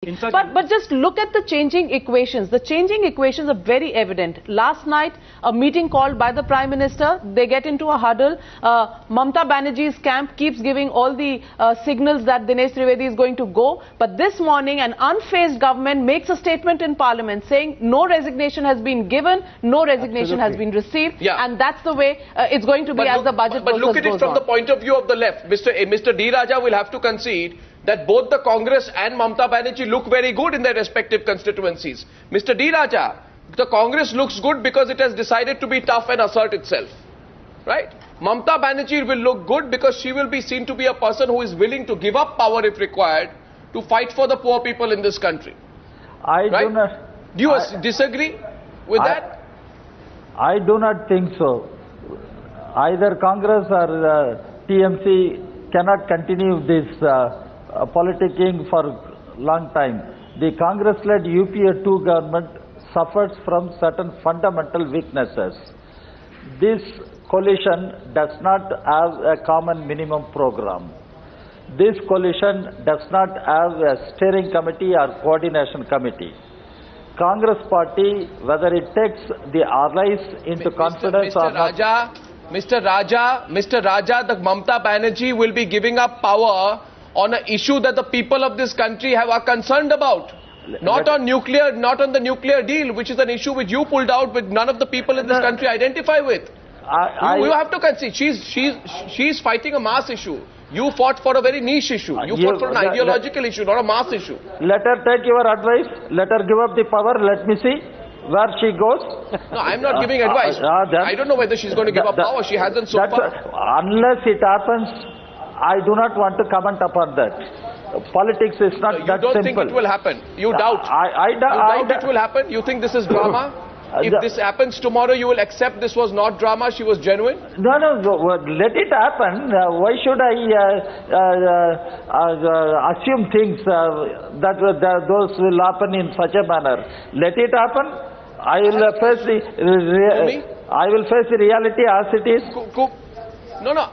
But just look at the changing equations. The changing equations are very evident. Last night, a meeting called by the Prime Minister, they get into a huddle. Mamata Banerjee's camp keeps giving all the signals that Dinesh Trivedi is going to go. But this morning, an unfazed government makes a statement in Parliament saying no resignation has been given, no resignation has been received. Yeah. And that's the way it's going to be as the budget process goes on. But look at it from the point of view of the left. Mr. D. Raja will have to concede that both the Congress and Mamata Banerjee look very good in their respective constituencies. Mr. D. Raja, the Congress looks good because it has decided to be tough and assert itself. Right? Mamata Banerjee will look good because she will be seen to be a person who is willing to give up power if required to fight for the poor people in this country. Do you disagree with that? I do not think so. Either Congress or TMC cannot continue this politicking for a long time. The Congress-led UPA 2 government suffers from certain fundamental weaknesses. This coalition does not have a common minimum program. This coalition does not have a steering committee or coordination committee. Congress party, whether it takes the allies into confidence or not... Mr. Raja, the Mamata Banerjee will be giving up power on an issue that the people of this country are concerned about. Not on the nuclear deal, which is an issue which you pulled out, which none of the people in this country identify with. You have to concede. She's fighting a mass issue. You fought for a very niche issue. You fought for an ideological issue, not a mass issue. Let her take your advice. Let her give up the power. Let me see where she goes. No, I'm not giving advice. I don't know whether she's going to give up power. She hasn't so far. Unless it happens, I do not want to comment upon that. Politics is not that simple. You don't think it will happen? You doubt? I doubt it will happen? You think this is drama? If this happens tomorrow, you will accept this was not drama, she was genuine? No, let it happen. Why should I assume things that those will happen in such a manner? Let it happen. I will face the reality as it is. No.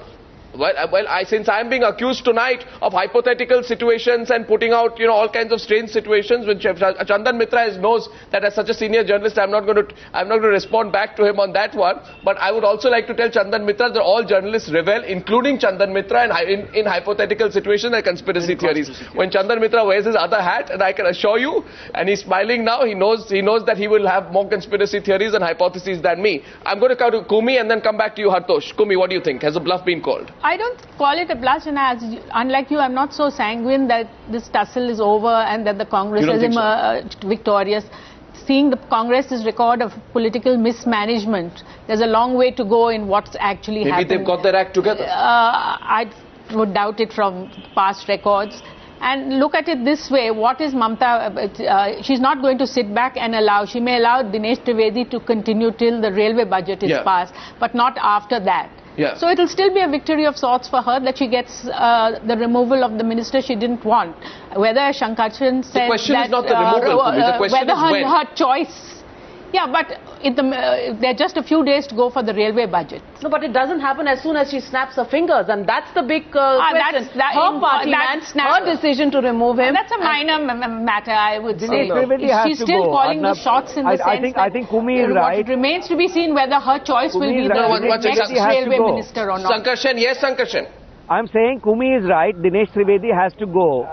Well, since I am being accused tonight of hypothetical situations and putting out, all kinds of strange situations, which Chandan Mitra knows that as such a senior journalist, I'm not going to respond back to him on that one. But I would also like to tell Chandan Mitra that all journalists revel, including Chandan Mitra, in hypothetical situations and conspiracy theories. When Chandan Mitra wears his other hat, and I can assure you, and he's smiling now, he knows that he will have more conspiracy theories and hypotheses than me. I'm going to come to Coomi and then come back to you, Hartosh. Coomi, what do you think? Has a bluff been called? I don't call it a bluff, and unlike you, I'm not so sanguine that this tussle is over and that the Congress is victorious. Seeing the Congress's record of political mismanagement, there's a long way to go in what's actually happened. Maybe they've got their act together. I would doubt it from past records. And look at it this way, what is Mamata? She's not going to sit back and she may allow Dinesh Trivedi to continue till the railway budget is passed, but not after that. Yeah. So it will still be a victory of sorts for her that she gets the removal of the minister she didn't want. Whether Sankarshan said the question is not the removal, the question whether is when. her choice. Yeah, but there are just a few days to go for the railway budget. No, but it doesn't happen as soon as she snaps her fingers, and that's the big question. Her party her decision to remove him. That's a minor matter, I would say. She's still calling the shots in the sense I think Coomi is right. It remains to be seen whether her choice will be the next railway minister or not. Sankarshan, yes, Sankarshan. I'm saying Coomi is right. Dinesh Trivedi has to go.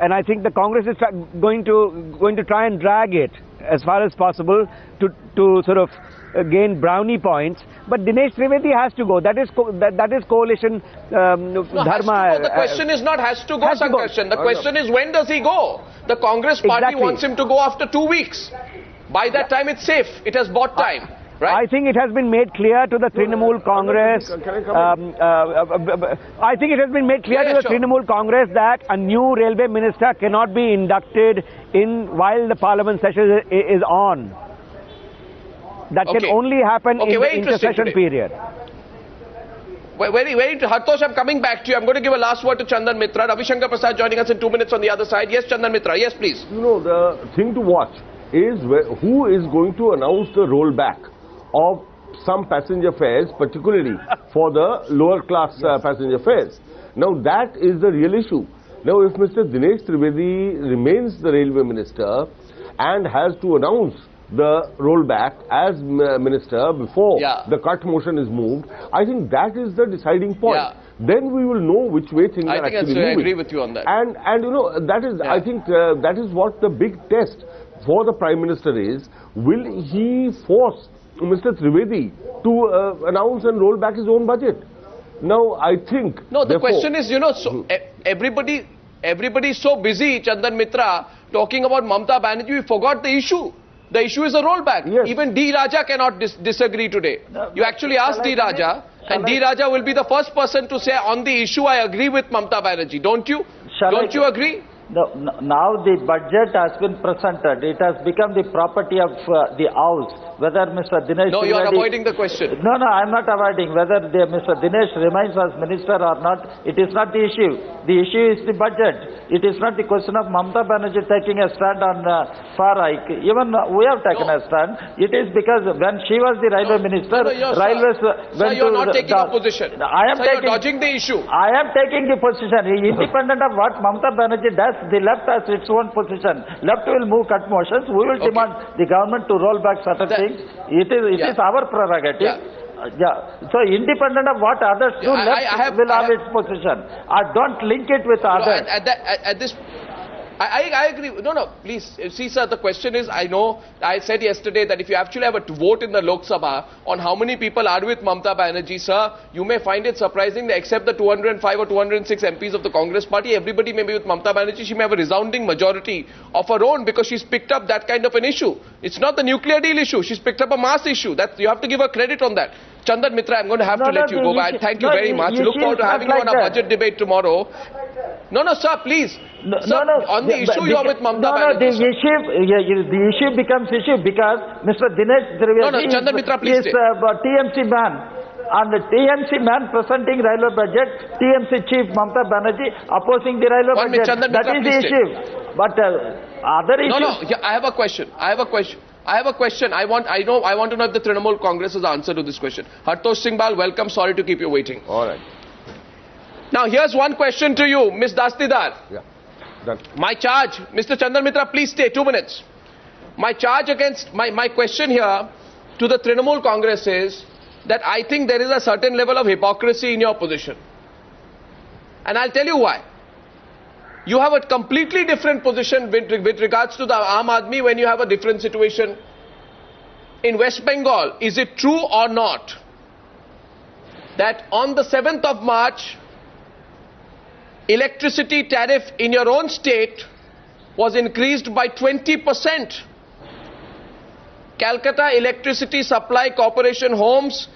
And I think the Congress is going to try and drag it as far as possible to sort of gain brownie points. But Dinesh Trivedi has to go. That is coalition dharma. The question is not has to go, Sankarshan. The question is when does he go? The Congress party wants him to go after 2 weeks. By that time it's safe. It has bought time. Right? I think it has been made clear to the Trinamool Congress. I think it has been made clear to the Trinamool Congress that a new railway minister cannot be inducted while the Parliament session is on. That can only happen in the intercession period. Very interesting. Hartosh, I'm coming back to you. I'm going to give a last word to Chandan Mitra. Ravi Shankar Prasad joining us in 2 minutes on the other side. Yes, Chandan Mitra. Yes, please. The thing to watch is who is going to announce the rollback of some passenger fares, particularly for the lower class passenger fares. Now that is the real issue. Now, if Mr. Dinesh Trivedi remains the railway minister and has to announce the rollback as minister before the cut motion is moved, I think that is the deciding point. Then we will know which way things are actually moving. I agree with you on that. And you know, that is, I think that is what the big test for the Prime Minister is. Will he force Mr. Trivedi to announce and roll back his own budget? Now, I think... No, the question is, you know, so everybody is so busy, Chandan Mitra, talking about Mamata Banerjee, we forgot the issue. The issue is a rollback. Yes. Even D. Raja cannot disagree today. You actually asked D. Raja, and D. Raja will be the first person to say, on the issue, I agree with Mamata Banerjee. Don't you? Don't you agree? No, now the budget has been presented. It has become the property of the House. Whether Mr. Dinesh... No, you are avoiding the question. No, I am not avoiding. Whether Mr. Dinesh remains as minister or not, it is not the issue. The issue is the budget. It is not the question of Mamata Banerjee taking a stand on far hike. Even we have taken a stand. It is because when she was the railway minister, railways went you are not taking a position. I am taking... you are dodging the issue. I am taking the position. Independent of what Mamata Banerjee does, the left has its own position. Left will move cut motions. We will demand the government to roll back certain things. It is our prerogative. So independent of what others do, left will have its position. Don't link it with others. At this, I agree. No, please. See, sir, the question is, I know, I said yesterday that if you actually have a vote in the Lok Sabha on how many people are with Mamata Banerjee, sir, you may find it surprising that except the 205 or 206 MPs of the Congress party, everybody may be with Mamata Banerjee. She may have a resounding majority of her own because she's picked up that kind of an issue. It's not the nuclear deal issue. She's picked up a mass issue. You have to give her credit on that. Chandan Mitra, I'm going to have to let you go. Thank you very much. Look forward to having you on our budget debate tomorrow. No, sir, please. On the issue, you are with Mamata Banerjee. The issue becomes issue because Mr. Dinesh Trivedi Chandan Mitra, please is TMC man. And the TMC man presenting railway budget, TMC chief Mamata Banerjee opposing the railway budget. That is the issue. But other issues... No, I have a question. I want to know if the Trinamool Congress has answer to this question. Hartosh Singh Bal, welcome. Sorry to keep you waiting. All right. Now, here's one question to you, Ms. Dastidar. Yeah. Done. My charge, Mr. Chandan Mitra, please stay 2 minutes. My charge against, my question here to the Trinamool Congress is that I think there is a certain level of hypocrisy in your position. And I'll tell you why. You have a completely different position with regards to the Aam Aadmi when you have a different situation. In West Bengal, is it true or not that on the 7th of March, electricity tariff in your own state was increased by 20%? Calcutta Electricity Supply Corporation homes,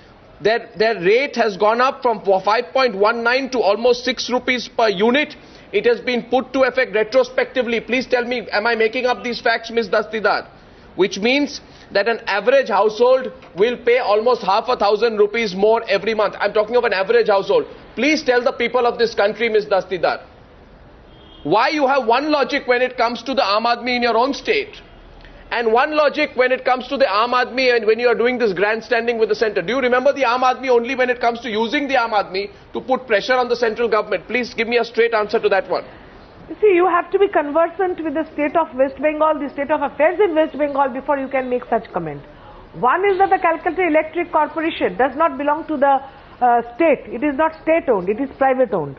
their rate has gone up from 5.19 to almost 6 rupees per unit. It has been put to effect retrospectively. Please tell me, am I making up these facts, Ms. Dastidar? Which means that an average household will pay almost 5,000 rupees more every month. I'm talking of an average household. Please tell the people of this country, Ms. Dastidar, why you have one logic when it comes to the Aam Aadmi in your own state and one logic when it comes to the Aam Aadmi and when you are doing this grandstanding with the centre. Do you remember the Aam Aadmi only when it comes to using the Aam Aadmi to put pressure on the central government? Please give me a straight answer to that one. You see, you have to be conversant with the state of West Bengal, the state of affairs in West Bengal before you can make such comment. One is that the Calcutta Electric Corporation does not belong to the state. It is not state owned, it is private owned.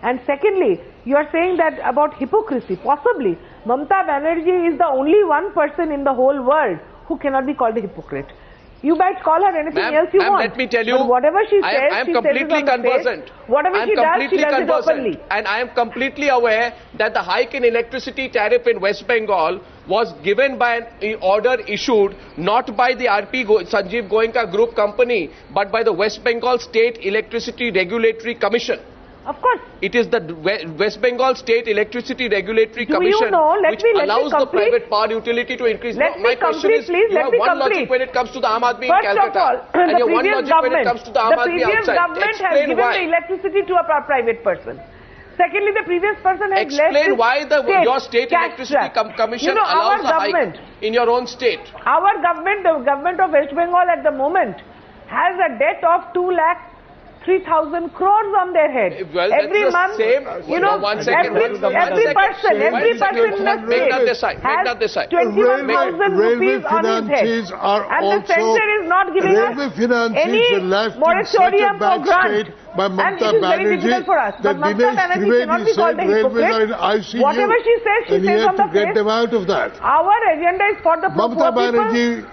And secondly, you are saying that about hypocrisy. Possibly, Mamata Banerjee is the only one person in the whole world who cannot be called a hypocrite. You might call her anything else you want. Let me tell you, but whatever she says, I am completely conversant. Whatever she does, she does it openly. And I am completely aware that the hike in electricity tariff in West Bengal was given by an order issued not by the Sanjeev Goenka Group company, but by the West Bengal State Electricity Regulatory Commission. Of course. It is the West Bengal State Electricity Regulatory Commission which allows the private power utility to increase. My question is, you have one logic when it comes to the Aam Aadmi in Calcutta. And you have one logic when it comes to the Aam Aadmi outside. The previous government has given the electricity to a private person. Secondly, the previous person has left. Explain why your state electricity commission allows a hike in your own state. Our government, the government of West Bengal at the moment, has a debt of 2 lakh 3,000 crores on their head. Well, every month, same, you know, one second, every person in the state has 20,000 rupees on his head. And the center is not giving us any moratorium for grant. And it is very difficult for us. But Mamata Banerjee cannot be called a hypocrite. Whatever she says on the face. Our agenda is for the poor people,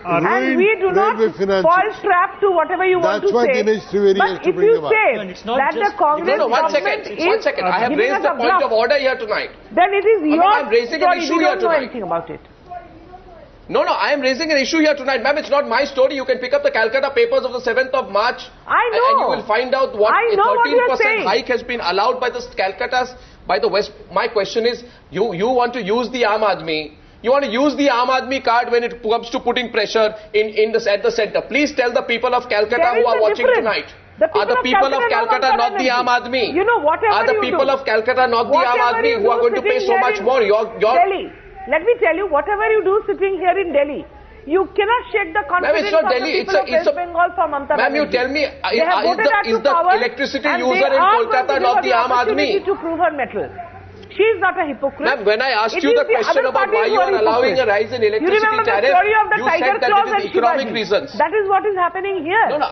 and we do not fall trap to whatever you want to say. But if you say that the Congress government is one second. I have raised the point of order here tonight. Then it is your I'm raising an issue here tonight. We don't know anything about it. No, I am raising an issue here tonight. Ma'am, it's not my story. You can pick up the Calcutta papers of the 7th of March. I know. And you will find out what a 13% hike has been allowed by the Calcutta, by the West. My question is, you want to use the Aam Aadmi. You want to use the Aam Aadmi card when it comes to putting pressure at the center. Please tell the people of Calcutta who are watching tonight. Are the people of Calcutta not the Aam Aadmi? You know, whatever are the people of Calcutta not the Aam Aadmi who are going to pay so much more? Delhi. Let me tell you, whatever you do sitting here in Delhi, you cannot shake the confidence of the people of West Bengal for Mamata Banerjee. Ma'am, you tell me, is the electricity user in Kolkata not the Aam Aadmi? To prove her mettle. She is not a hypocrite. Ma'am, when I asked you the question about why you are allowing a rise in electricity tariff, you said that it is economic reasons. That is what is happening here. No,